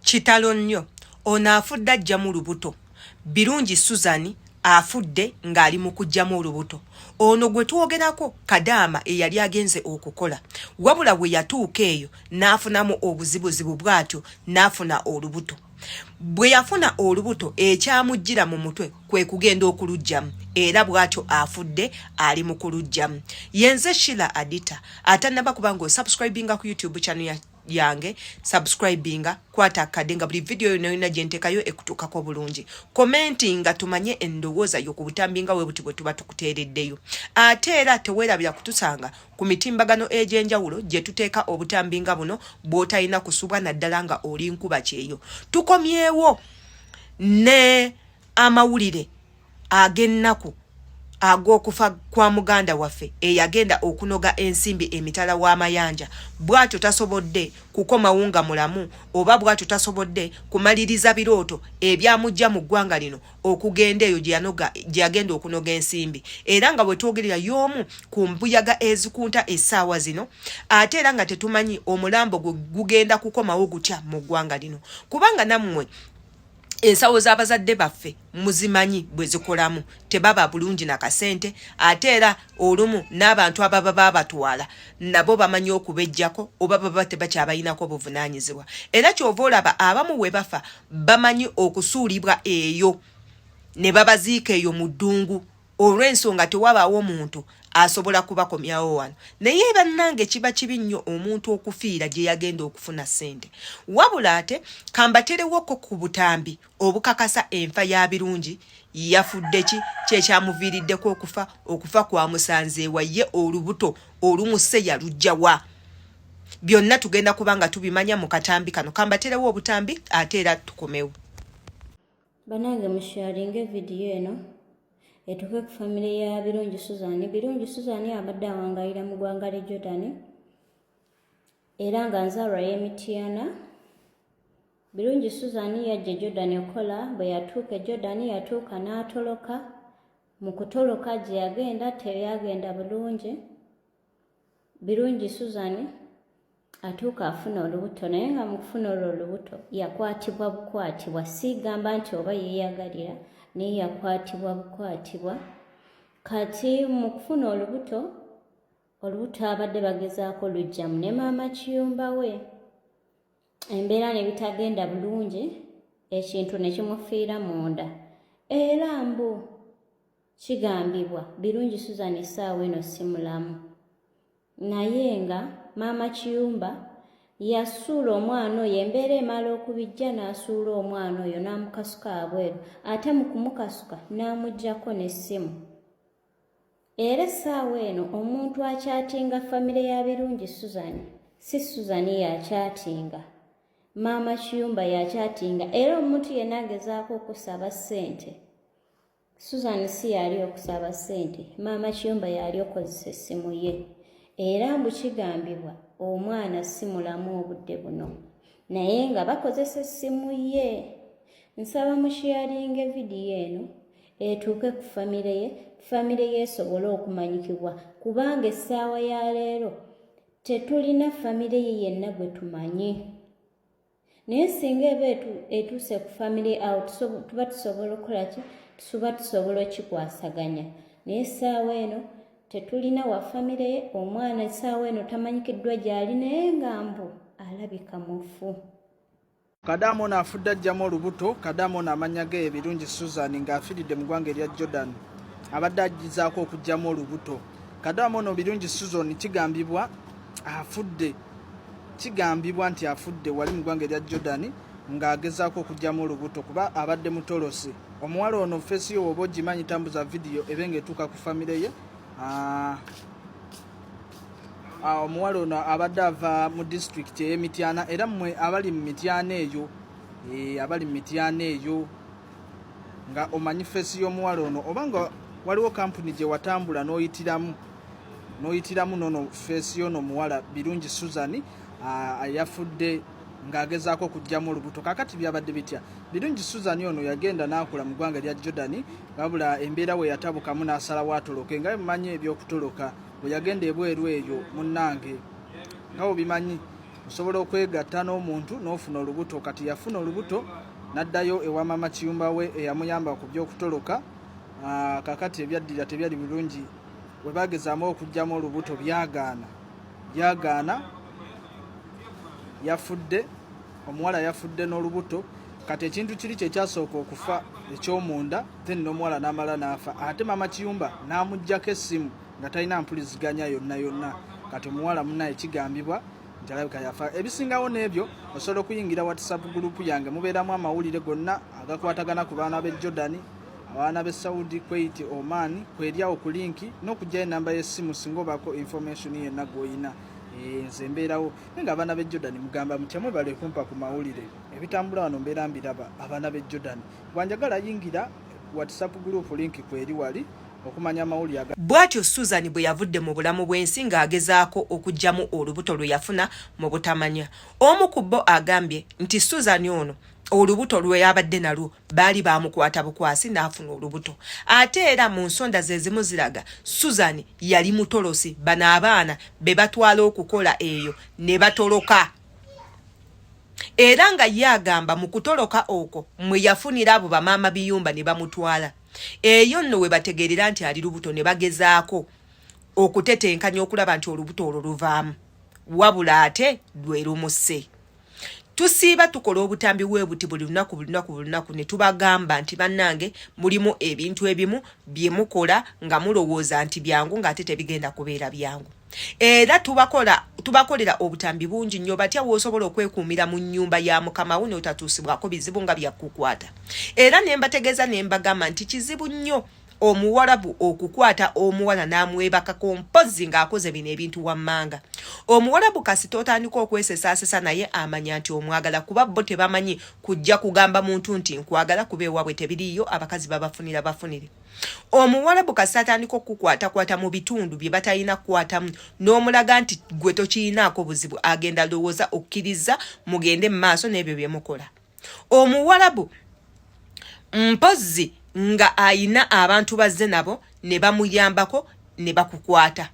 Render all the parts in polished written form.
Kitalo nnyo ono afudde ajjamu lubuto. Birungi Suzan afudde ng'ali mu kujjamu olubuto. Ono gwe twogerako Kadaama eyali agenze okukola. Wabula bwe yatuuka eyo n'afunamu obuzibuzibu bw'atyo n'afuna olubuto. Bwe yafuna olubuto ekyamujjira mu mutwe kwe kugenda okulujjamu era bw'atyo afudde ali mu kulujjamu. Yenze Sheila Adita atannaba kubanga osubscribinga ku YouTube channel yange subscribinga kwata akadenga buli video yonna gyentekayo ekutukako bulungi commentinga tumanye endowooza yo ku butambinga we buti bwe tuba tukuteereddeyo ate era teweerabira kutusanga ku mitimbagano egy'enjawulo gye tuteeka obutambinga buno bw'otalina kusubwa naddala nga oli nkuba kyeyo. Tukomyewo ne amawulire ag'ennaku ag'okufa kwa muganda waffe eyagenda okunoga ensimbi emitala w'amayanja. Bw'atyo tasobodde kukoma wunga mulamu oba bw'atyo tasobodde kumaliriza birooto ebyamujja mu ggwanga lino okugenda eyo gye yagenda okunoga ensimbi. Era nga bwe twogerera y'omu ku mbuyaga ezikunta essaawa zino ate era nga tetumanyi omulambo gugenda kukomawo gutya mu ggwanga lino. Kubanga nammwe ensawo z'abazadde baffe muzimanyi bwe zikolamu tebaba bulungi na kasente ate era olumu n'abantu ababa babatwala nabo bamanyi okubejjako oba baba tebakyabayinako obuvunaanyizibwa. Era kyova olaba abamu we bafa bamanyi okusuulibwa eyo ne babaziika eyo mu ddungu olw'ensonga tewabaawo omuntu asobola kubakomyawo wano. Naye bannange kiba kibi nnyo omuntu okufiira gye yagenda okufuna ssente. Wabula ate kambaterewoko ku butambi obukakasa enfa ya Birungi yafudde ki kyekyamuviiriddeko okufa kwa musanzeewa ye olubuto olumuse yalujjawa. Byonna tugenda kubanga tubimanya mu katambi kano. Kambaterewo obutambi ate era tukomewo. Banange musharinge video eno etuke ku family ya Birungi Suzan. Birungi Suzan abadde awangaalira mu ggwanga lya Jordan era nga nzaalwa y'Emityana. Birungi Suzan yajja Jordan okola, bwe yatuuka e Jordan yatuuka n'atoloka. Mu kutoloka gye yagenda teyagenda bulungi. Birungi Suzan atuuka afuna olubuto naye nga mu kufuna olwo olubuto yakwatibwa bukwatibwa. Sigamba nti oba yeeyagalira naye yakwatibwa bukwatibwa. Kati mu kufuna olubuto abadde bagezaako lujjamu ne maama kiyumba we. Embeera ne bitagenda bulungi, ekintu ne kimufiira munda. Era mbu kigambibwa Birungi Suzan essaawa eno si mulamu. Naye nga maama kiyumba yasuula omwana oyo, embeera emala okubijja n'asuula omwana oyo n'amukasuka abweru, ate mu kumukasuka n'amuggyako n'essimu. Era essaawa eno omuntu akyatinga famire ya Birungi Suzan si Suzan yakyatinga, maama kiyumba yakyatinga. Era omuntu yenna agezaako okusaba ssente, Suzan si yali okusaba ssente, maama kiyumba yali okozesa essimu ye. Era mbu kigambibwa omwana si mulamu obudde buno naye nga bakozesa essimu ye. Nsaba musharinge vidiyo eno etuuke ku famire ye esobole okumanyikibwa kubanga essaawa ya leero tetulina famire ye yenna gwe tumanyi. Naye singa eba etuuse ku famire awo tuba tusobola okukola ki? Tuba tusobola okikwasaganya. Naye essaawa eno tetulina wa famire ye. Omwana essaawa eno tamanyikiddwa gy'ali naye nga mbu alabika mufu. Kadaama ono afudde ajjamu olubuto. Kadaama ono amanya ge Birungi Suzan ng'afiiridde mu ggwanga erya Jordan abadde agizaako okugjamu olubuto. Kadaama ono Birungi Suzan kigambibwa afudde, kigambibwa nti afudde wali mu ggwanga erya Jordan ng'agezaako okugjamu olubuto kuba abadde mutolose. Omuwala ono feesi yo oba ogimanyi tambuza vidiyo ebe ng'etuuka ku famire ye. Omuwala ono abadde ava mu disitulikiti ey'Emityana era mmwe abali mu Mityana eyo abali mu Mityana eyo nga omanyi feesi y'omuwala ono oba nga waliwo kampuni gye watambula n'oyitiramu nono feesi y'ono omuwala Birungi Suzan yafudde ng'agezaako okugjamu olubuto. Kakati byabadde bitya? Birungi Suzan ono yagenda n'akola mu ggwanga lya Jordan wabula embeera we yatabukamu n'asalawo atoloke. Nga bimanyi eby'okutoloka bwe yagenda ebweru eyo munnange nga bimanyi osobola okwegatta n'omuntu n'ofuna olubuto. Kati yafuna olubuto n'addayo ewa mama Kiyumba we eyamuyamba ku by'okutoloka. Kakati ebyaddira tebyali bulungi, we bagezaamu okugyamu olubuto byagaana, yafudde, omuwala yafudde n'olubuto. Kati ekintu kiri kyekyasooka okufa eky'omunda, then n'omuwala n'amala n'afa. Ate mama Kiyumba n'amuggyako essimu nga talina mpuliziganya yonna. Kati omuwala munnaye kigambibwa nti alabika yafa. Ebisingawo n'ebyo osobola okuyingira WhatsApp group yange, mubeeramu amawulire gonna agakwatagana ku baana b'e Jordan, abaana b'e Saudi, Kuwait, Oman, kweriawo ku linki n'okugyayo enamba y'essimu singa obaako information yenna gw'oyina. Nze mbeerawo nga abaana b'e Jordan mugamba mutya mwebale kumpa ku mawulire ebitambula wano mbeera mbiraba. Abaana b'e Jordan bwanjagala yingira WhatsApp group linki kweri wali okumanya amawulire bw'atyo Susan bwe yavudde mu bulamu bw'ensi ng'agezaako okuggyamu olubuto lwe yafuna mu butamanya. Omu ku bo agambye nti Susan ono olubuto lwe yabadde nalwo baali bamukwata bukwasi n'afuna olubuto. Ate era mu nsonda ze zimu ziraga Susan yali mutolosi, bano abaana be batwala okukola eyo ne batoloka. Era nga ye agamba mu kutoloka okwo mwe yafunira abo bamaama Biyumba ne bamutwala. Eyo nno we bategeerera nti ali lubuto ne bagezaako okutetenkanya okulaba nti olubuto olwo luvaamu, wabula ate lwe lumuse. Tusiiba tukola obutambi bwebuti buli lunaku ne tubagamba nti bannange mulimu ebintu ebimu bye mukola nga mulowooza nti byangu ng'ate tebigenda kubeera byangu. Era tubakolera obutambi bungi nnyo batya w'osobola okwekuumira mu nnyumba ya Mukama wo n'otatuusibwako bizibu nga byakukwata. Era ne mbategeeza ne mbagamba nti kizibu nnyo omuwarabu okukwata omuwala n'amwebakako mpozzi ng'akoze bino ebintu wammanga. Omuwarabu kasita otandika okwesesaasesa naye amanya nti omwagala, kuba bo tebamanyi kujja kugamba muntu nti nkwagala kuba ewaabwe tebiriiyo, abakazi bafunire. Omuwarabu kasita atandika okukwatakwata mu bitundu bye batalina kukwatamu n'omulaga nti gwe tokiyinaako buzibu, agenda lowooza okkiriza mugende mu maaso n'ebyo bye mukola. Omuwarabu mpozzi nga ayina abantu bazze nabo ne bamuyambako ne bakukwata.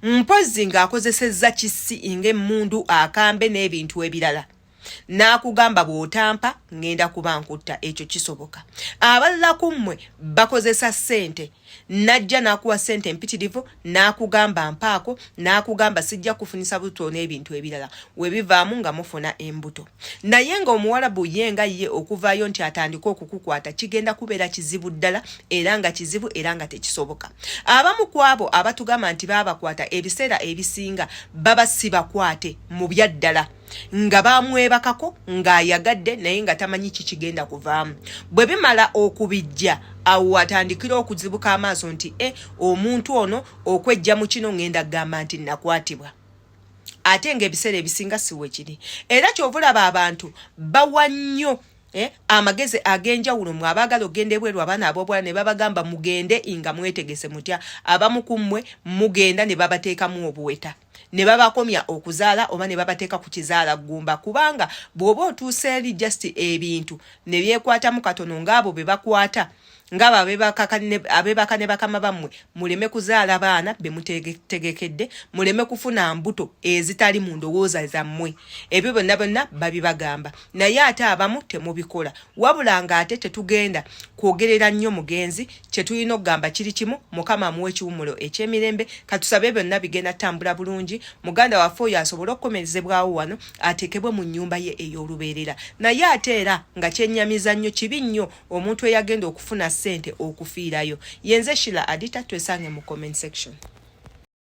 Mpozzi ng'akozesezza kisi ng'emmundu, akambe n'ebintu ebirala. N'akugamba bw'otampa ngenda kuba nkutta, ekyo kisoboka. Abalala ku mmwe bakozesa ssente, najja n'akuwa ssente mpitirivu, n'akugamba mpaako, n'akugamba sijja kufunisa buto n'ebintu ebirala. We bivaamu nga mufuna embuto. Naye ng'omuwarabu ye nga ye okuvaayo nti atandika okukukwata kigenda kubeera kizibu ddala, era nga kizibu era nga tekisoboka. Abamu ku abo abatugamba nti baabakwata ebiseera ebisinga baba sibakwate mu byaddala, nga bamwebakako ng'ayagadde naye nga tamanyi kikigenda kuvaamu. Bwe bimala okubijja awo atandikira okuzibuka amaaso nti omuntu ono okwejja mu kino ngenda kugamba nti nakwatibwa. Ate ng'ebiseera ebisinga siwe kiri. Era kyovulaba abantu bawa nnyo amagezi ag'enjawulo mu abaagala ogenda ebweru abaana ab'obuwala ne babagamba mugende nga mwetegese mutya. Abamu ku mmwe mugenda ne babateekamu obuweta, ne babakomya okuzaala oba ne babateeka ku kizaala ggumba, kubanga bw'oba otuuse eri just ebintu ne byekwatamu katono ng'abo be bakwata ngaba abebaka ne bakama bammwe, muleme kuzaala baana be mutegekedde, muleme kufuna mbuto ezitali mu ndowooza zammwe. Ebyo byonna babibagamba, naye ate abamu temubikola. Wabula ng'ate tetugenda kwogerera nnyo mugenzi, kye tulina okugamba kiri kimu, Mukama amuwe ekiwummulo eky'emirembe. Katusabe byonna bigenda tambula bulungi, muganda waffe oyo asobole okukomerezebwawo wano, ateekebwe mu nnyumba ye ey'olubeerera. Naye ate era nga kyennyamiza nnyo, kibi nnyo omuntu eyagenda okufuna ssente okufiirayo. Yenze Shila Adita, twesange mu comment section.